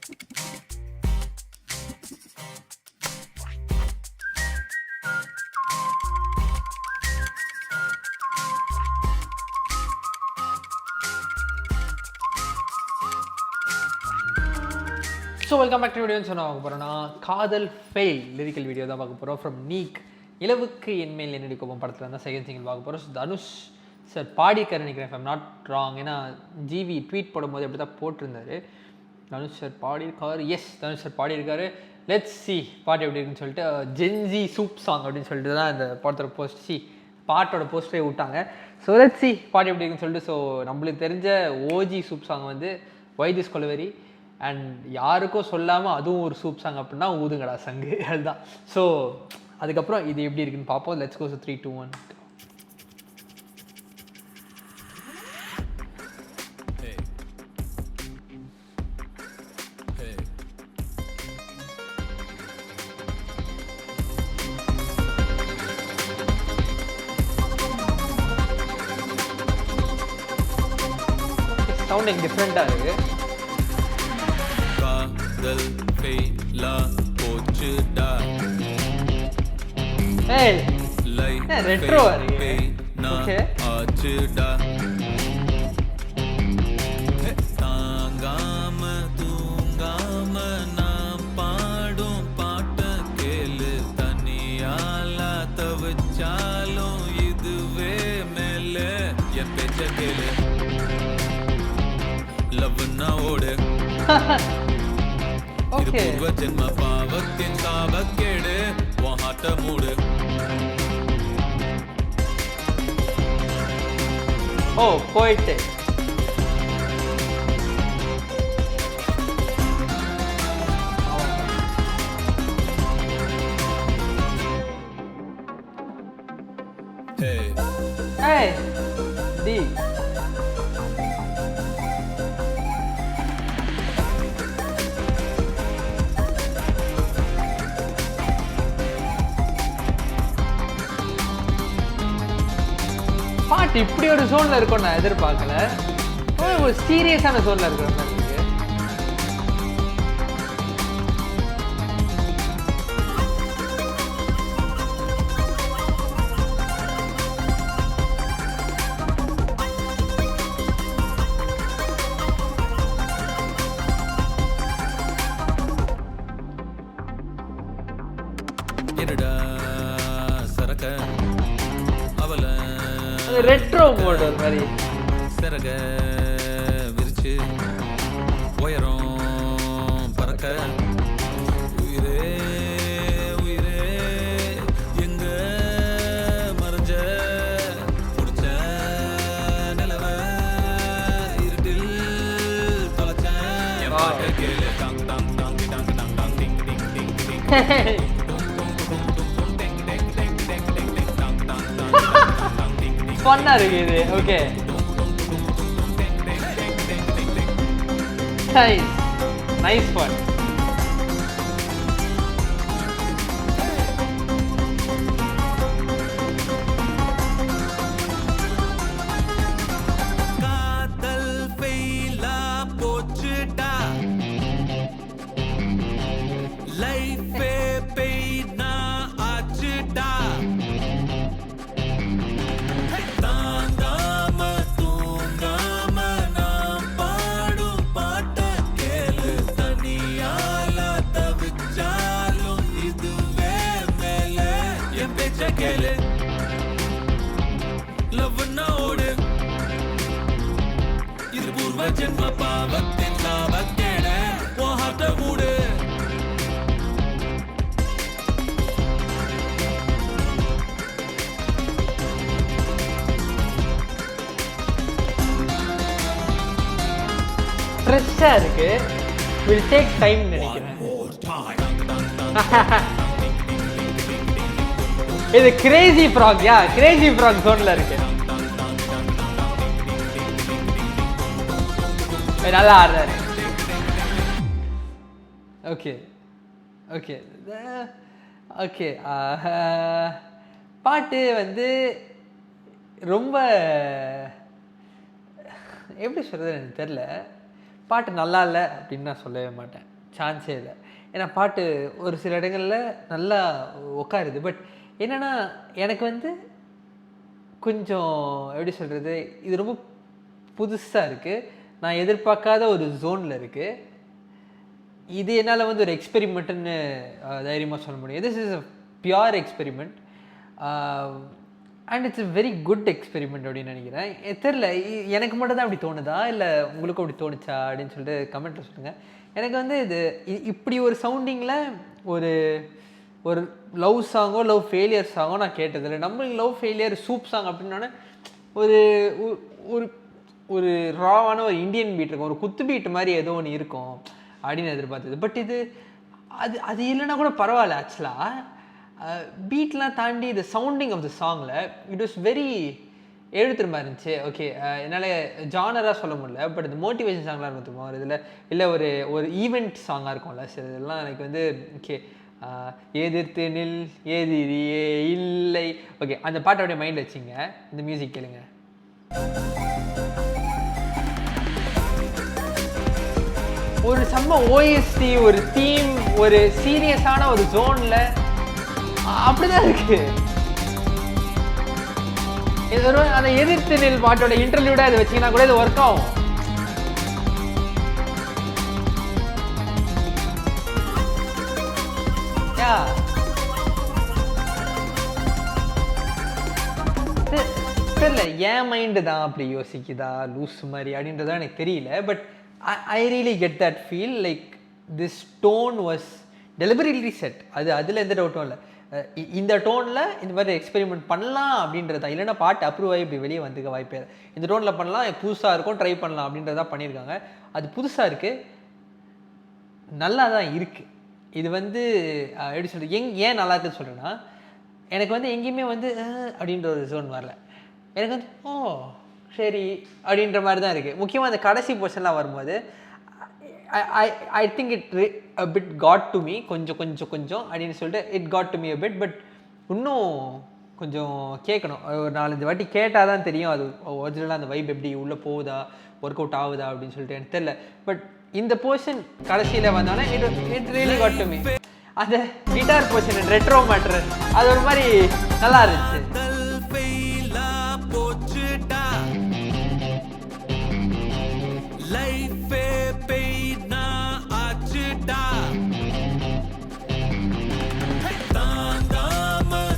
So welcome back to வீடியோன்னு சொன்னால் பார்க்க போகிறோன்னா காதல் ஃபெயில் லிரிக்கல் வீடியோ தான் பார்க்க போகிறோம் ஃப்ரம் நீக். இலவுக்கு என்மேல் என்னடி கோபம் படத்தில் இருந்தால் செகண்ட் சிங்கிள் பார்க்க போகிறோம். ஸோ தனுஷ் சார் பாடியிருக்காரு நினைக்கிறேன், ஐம் நாட் ராங். ஏன்னா ஜிவி ட்வீட் போடும்போது அப்படி தான் போட்டிருந்தாரு. தனுஷ் சார் பாடியிருக்காரு, எஸ் தனுஷ் சார் பாடியிருக்காரு. லெட்ஸ் சி பாட்டு எப்படி இருக்குன்னு சொல்லிட்டு ஜென்ஜி சூப் சாங் அப்படின்னு சொல்லிட்டு தான் இந்த படத்தோட போஸ்ட் பாட்டோட போஸ்டரே விட்டாங்க. ஸோ லெட்ஸ் சி பாட்டு எப்படி இருக்குன்னு சொல்லிட்டு. ஸோ நம்மளுக்கு தெரிஞ்ச ஓஜி சூப் சாங் வந்து ஒய் திஸ் கொலவெரி, அண்ட் யாருக்கும் சொல்லாமல் அதுவும் ஒரு சூப் சாங் அப்படின்னா ஊதுங்கடா சங்கு, அதுதான். ஸோ அதுக்கப்புறம் இது எப்படி இருக்குன்னு பார்ப்போம். Let's go. 3, 2, 1. சவுண்டிங் டிஃப்ரெண்ட்டாக இருக்குது. காதல் ஃபெயிலா போச்சுடா, ஏய் ரெட்ரோ இருக்கு. ஓகே ஆச்சுடா, தாங்காம தூங்காம நான் பாடும் பாட்ட கேளு, தனியால தவிச்சாலும் இதுவே மேல என் பேச்ச கேளு, லவ்னா ஓடு பூர்வ ஜென்ம பாவத்தின் சாபக்கேடு வாட்ட மூடு. ஓ போயிட்டு Hey, D. பாட்டு இப்படி ஒரு சோன்ல இருக்கும் நான் எதிர்பார்க்கல. ஒரு சீரியஸான சோன்ல இருக்கிற மாதிரி இருக்கு. என்னடா சரக்க அவல ரெட்ரோ மோட் ஒரு மாதிரி சரக விரிச்சு உயரம் பறக்க, உயிரே உயிரே எங்க மறைஞ்ச முடிச்ச நிலவ இருட்டில் தொலைச்ச கேளு டாங் டாங் டாங் டாங் டாங் டாங் டிங் டிங் டிங் டிங். ஃபன்னா இருக்கு இது. Okay nice nice fun. காதல் ஃபெயிலா போச்சுடா, லைஃபே பெயினா ஆச்சுடா, இது பூர்வ ஜென்ம பாவத்தின் சாபக்கேட வாட்ட மூடு. ஃப்ரெஷ்ஷா இருக்கு. will take time நினைக்கிறேன். இது Crazy Frog, yeah Crazy Frog ஜோன்ல இருக்கு. நல்லா ஆடுறாரு. Okay okay okay. பாட்டு வந்து ரொம்ப எப்படி சொல்கிறது எனக்கு தெரில. பாட்டு நல்லா இல்லை அப்படின்னு நான் சொல்லவே மாட்டேன். சான்ஸே இல்லை. ஏன்னா பாட்டு ஒரு சில இடங்களில் நல்லா உட்காருது. பட் என்னென்னா எனக்கு வந்து கொஞ்சம் எப்படி சொல்கிறது, இது ரொம்ப புதுசாக இருக்குது. நான் எதிர்பார்க்காத ஒரு ஜோனில் இருக்குது. இது என்னால் வந்து ஒரு எக்ஸ்பெரிமெண்ட்டுன்னு தைரியமாக சொல்ல முடியும். This is a pure experiment and it's a very good experiment அப்படின்னு நினைக்கிறேன். தெரில எனக்கு மட்டும் தான் அப்படி தோணுதா இல்லை உங்களுக்கும் அப்படி தோணுச்சா அப்படின்னு சொல்லிட்டு கமெண்ட்டில் சொல்லுங்கள். எனக்கு வந்து இது இப்படி ஒரு சவுண்டிங்கில் ஒரு ஒரு லவ் சாங்கோ லவ் ஃபெயிலியர் சாங்கோ நான் கேட்டதில்லை. நம்மளுக்கு லவ் ஃபெயிலியர் சூப் சாங் அப்படின்னோடனே ஒரு ஒரு ஒரு ராவான ஒரு இந்தியன் பீட் இருக்கும், ஒரு குத்து பீட் மாதிரி ஏதோ ஒன்று இருக்கும் அப்படின்னு எதிர்பார்த்தது. பட் இது அது இல்லைன்னா கூட பரவாயில்ல. ஆக்சுவலாக பீட்லாம் தாண்டி இந்த சவுண்டிங் ஆஃப் த சாங்கில் இட் வாஸ் வெரி எழுத்துருமா இருந்துச்சு. ஓகே, என்னால் ஜானராக சொல்ல முடியல. பட் இந்த மோட்டிவேஷன் சாங்லாம் இருக்கும் ஒரு இதில், இல்லை ஒரு ஈவெண்ட் சாங்காக இருக்கும்ல சில இதெல்லாம் எனக்கு வந்து ஓகே எதிர்த்து நில் எதிரியே இல்லை. ஓகே, அந்த பாட்டை அப்படியே மைண்டில் வச்சிங்க. இந்த மியூசிக் கேளுங்க. ஒரு செம்ம ஓஎஸ்டி, ஒரு தீம், ஒரு சீரியஸான ஒரு ஜோன்ல அப்படிதான் இருக்கு. அந்த எதிர்த்து நெல் பாட்டோட இன்டர்வியூடா இதை வச்சீங்கன்னா கூட இது ஒர்க் ஆகும். தெரியல என் மைண்டு தான் அப்படி யோசிக்குதா லூஸ் மாதிரி அப்படின்றதான் எனக்கு தெரியல. But I really get that feel like this tone was deliberately set. அதில் எந்த டவுட்டும் இல்லை. இந்த டோனில் இந்த மாதிரி எக்ஸ்பெரிமெண்ட் பண்ணலாம் அப்படின்றதா, இல்லைன்னா பாட்டு அப்ரூவ் ஆகி இப்படி வெளியே வந்துக்க வாய்ப்பே. இந்த டோனில் பண்ணலாம், புதுசாக இருக்கும், ட்ரை பண்ணலாம் அப்படின்றதா பண்ணியிருக்காங்க. அது புதுசாக இருக்குது, நல்லா தான் இருக்குது. இது வந்து எப்படி சொல்கிறது, ஏன் நல்லா இருக்குன்னு சொல்கிறேன்னா, எனக்கு வந்து எங்கேயுமே வந்து அப்படின்ற ஒரு ஜோன் வரல. எனக்கு வந்து சரி அப்படின்ற மாதிரி தான் இருக்குது. முக்கியமாக அந்த கடைசி போர்ஷன்லாம் வரும்போது I think it a bit got to me, கொஞ்சம் அப்படின்னு சொல்லிட்டு it got to me a bit. But இன்னும் கொஞ்சம் கேட்கணும், ஒரு 4-5 வாட்டி கேட்டால் தான் தெரியும் அது ஒரிஜினலாக அந்த வைப் எப்படி உள்ளே போகுதா, ஒர்க் அவுட் ஆகுதா அப்படின்னு சொல்லிட்டு எனக்கு தெரியல. பட் இந்த போர்ஷன் கடைசியில் வந்தோன்னே it really got to me. அந்த கிட்டார் போர்ஷன் ரெட்ரோ மேட்டர் அது ஒரு மாதிரி நல்லா இருந்துச்சு.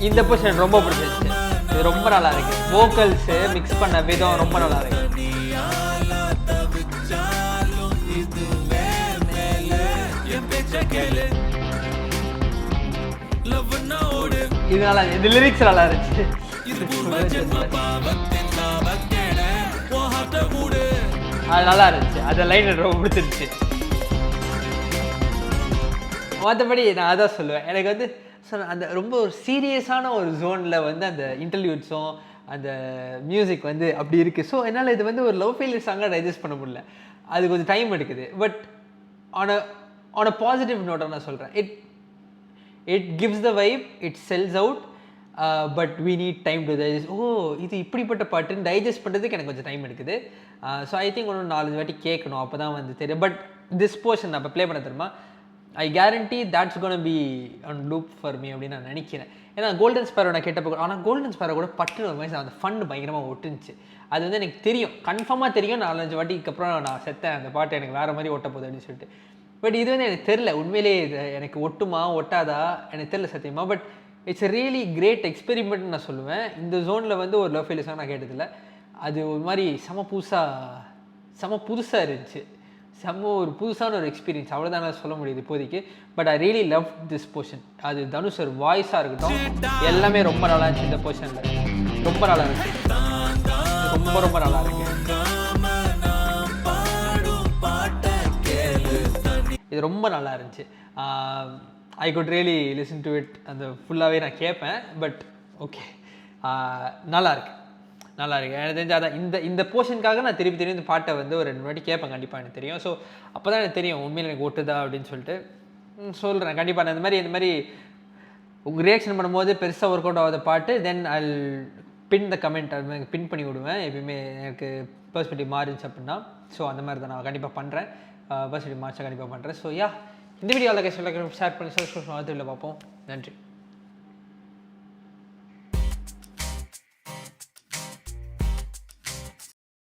இந்த பொசிஷன் ரொம்ப பிடிச்சிருச்சு, இது ரொம்ப நல்லா இருக்கு. வோக்கல்ஸ் மிக்ஸ் பண்ண விதம் ரொம்ப நல்லா இருக்கு. இது நல்லா இருக்கு, இந்த லிரிக்ஸ் நல்லா இருந்துச்சு. அது நல்லா இருந்துச்சு, அந்த லைன் ரொம்ப பிடிச்சிருச்சு. மற்றபடி நான் அதான் சொல்லுவேன், எனக்கு வந்து அந்த ரொம்ப ஒரு சீரியஸான ஒரு ஜோனில் வந்து அந்த இன்டர்வியூட்ஸும் அந்த மியூசிக் வந்து அப்படி இருக்குது. ஸோ என்னால் இது வந்து ஒரு லவ் ஃபெயிலியர் சாங்காக டைஜஸ்ட் பண்ண முடியல, அது கொஞ்சம் டைம் எடுக்குது. பட் ஆன் அ பாசிட்டிவ் நோட்டாக நான் சொல்கிறேன், it gives the vibe, it sells out. But we need time to digest. இது இப்படிப்பட்ட பாட்டுன்னு டைஜஸ்ட் பண்ணுறதுக்கு எனக்கு கொஞ்சம் டைம் எடுக்குது. ஸோ ஐ திங்க் ஒன்று 4 வாட்டி கேட்கணும், அப்போ தான் வந்து தெரியும். பட் திஸ் போர்ஷன் நான் இப்போ ப்ளே பண்ண தெரியுமா, ஐ guarantee that's gonna be on loop for me அப்படின்னு நான் நினைக்கிறேன். ஏன்னா கோல்டன் ஸ்பேரோ நான் கேட்டப்போ, ஆனால் கோல்டன் ஸ்பேரோ கூட பட்டுன்னு ஒரு மாதிரி அந்த ஃபன் பயங்கரமாக ஒட்டுச்சு. அது வந்து எனக்கு தெரியும், கன்ஃபார்மாக தெரியும். 4-5 வாட்டிக்கு அப்புறம் நான் செத்தேன், அந்த பாட்டு எனக்கு வேறு மாதிரி ஓட்ட போகுது அப்படின்னு சொல்லிட்டு. பட் இது வந்து எனக்கு தெரில, உண்மையிலே இது எனக்கு ஒட்டுமா ஒட்டாதா எனக்கு தெரில சத்தியமாக. But it's a really great எக்ஸ்பெரிமெண்ட்னு நான் சொல்லுவேன். இந்த ஜோனில் வந்து ஒரு லவ் ஃபெயிலியர் சாங் நான் கேட்டதில்லை. அது ஒரு மாதிரி செம புதுசாக இருந்துச்சு, ஒரு புதுசான ஒரு எக்ஸ்பீரியன்ஸ், அவ்வளோதான் சொல்ல முடியுது இப்போதைக்கு. But I really love this portion. அது தனுஷ் ஒரு வாய்ஸாக இருக்கட்டும், எல்லாமே ரொம்ப நல்லா இருந்துச்சு. இந்த போர்ஷனில் ரொம்ப நல்லா இருந்துச்சு, ரொம்ப நல்லா இருக்கு. இது ரொம்ப நல்லா இருந்துச்சு. I could really listen to it, அந்த ஃபுல்லாகவே நான் கேட்பேன். பட் ஓகே, நல்லா இருக்கு. எனக்கு தெரிஞ்சு அதான் இந்த போர்ஷனுக்காக நான் திருப்பி இந்த பாட்டை வந்து ஒரு 2 வாட்டி கேட்பேன் கண்டிப்பாக, எனக்கு தெரியும். ஸோ அப்போ தான் எனக்கு தெரியும் உண்மையில் எனக்கு ஒட்டுதா அப்படின்னு சொல்லிட்டு சொல்கிறேன். கண்டிப்பாக நான் இந்த மாதிரி உங்கள் ரியாக்ஷன் பண்ணும்போது பெருசாக ஒர்க் அவுட் ஆகாத பாட்டு, தென் ஐ பின் த கமெண்ட், அது மாதிரி பின் பண்ணி விடுவேன். எப்பயுமே எனக்கு பெர்ஸ்பெக்டிவ் மாறிச்சு அப்படின்னா. ஸோ அந்த மாதிரி தான் நான் கண்டிப்பாக பண்ணுறேன், பெர்ஸ்பெக்டிவ் மாறிச்சா கண்டிப்பாக பண்ணுறேன். ஸோ இந்த வீடியோ ஷேர் பண்ணி சப்ஸ்கிரைப் பார்ப்போம். நன்றி.